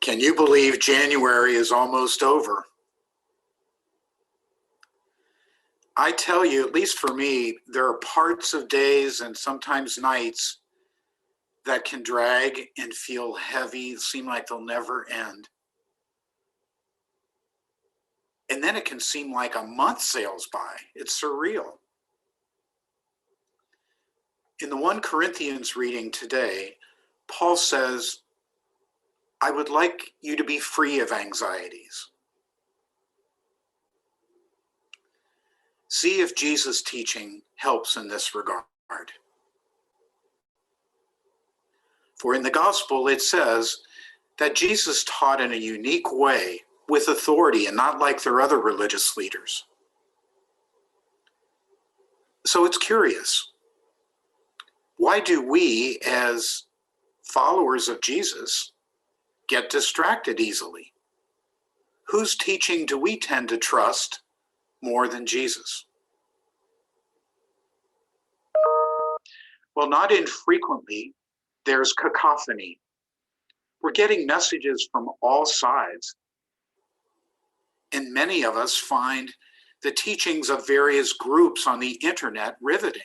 Can you believe January is almost over? I tell you, at least for me, there are parts of days and sometimes nights that can drag and feel heavy, seem like they'll never end. And then it can seem like a month sails by. It's surreal. In the 1 Corinthians reading today, Paul says, I would like you to be free of anxieties. See if Jesus' teaching helps in this regard. For in the gospel, it says that Jesus taught in a unique way with authority and not like their other religious leaders. So it's curious. Why do we, as followers of Jesus, get distracted easily? Whose teaching do we tend to trust more than Jesus? Well, not infrequently, there's cacophony. We're getting messages from all sides. And many of us find the teachings of various groups on the internet riveting.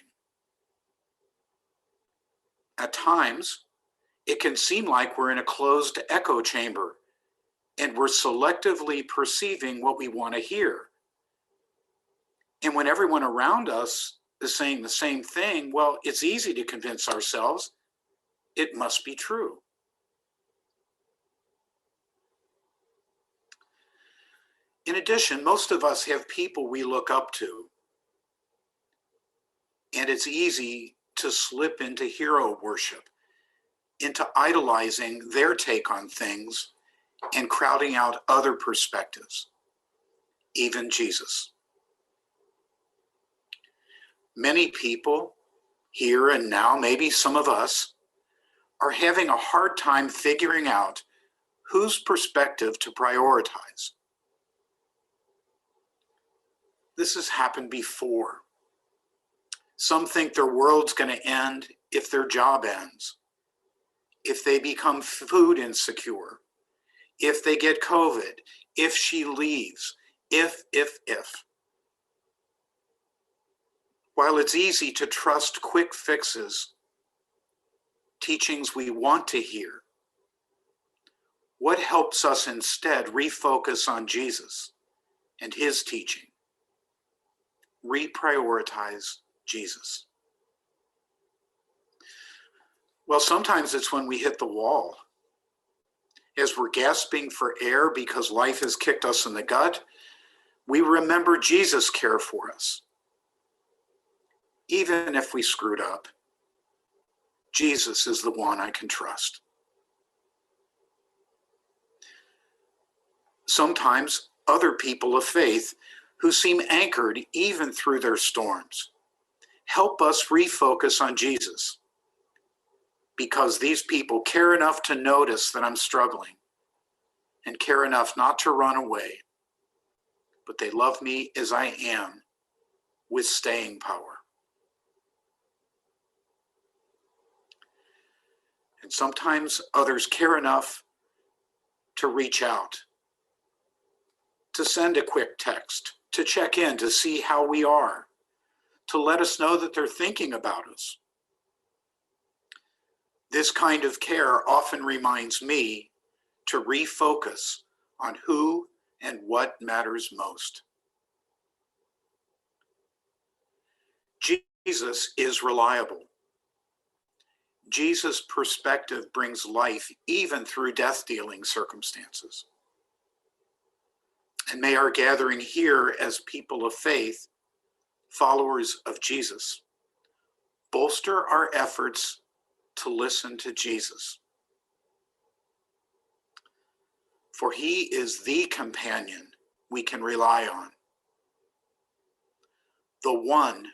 At times, it can seem like we're in a closed echo chamber and we're selectively perceiving what we want to hear. And when everyone around us is saying the same thing, well, it's easy to convince ourselves it must be true. In addition, most of us have people we look up to, and it's easy to slip into hero worship, into idolizing their take on things and crowding out other perspectives, even Jesus. Many people here and now, maybe some of us, are having a hard time figuring out whose perspective to prioritize. This has happened before. Some think their world's going to end if their job ends, if they become food insecure, if they get COVID, if she leaves, if. While it's easy to trust quick fixes, teachings we want to hear, what helps us instead refocus on Jesus and his teaching? Reprioritize Jesus. Well, sometimes it's when we hit the wall. As we're gasping for air because life has kicked us in the gut, we remember Jesus' care for us. Even if we screwed up, Jesus is the one I can trust. Sometimes other people of faith who seem anchored even through their storms help us refocus on Jesus, because these people care enough to notice that I'm struggling and care enough not to run away, but they love me as I am with staying power. And sometimes others care enough to reach out, to send a quick text, to check in, to see how we are, to let us know that they're thinking about us. This kind of care often reminds me to refocus on who and what matters most. Jesus is reliable. Jesus' perspective brings life even through death-dealing circumstances. And may our gathering here as people of faith, followers of Jesus, bolster our efforts to listen to Jesus. For he is the companion we can rely on, the one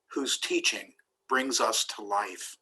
whose teaching brings us to life.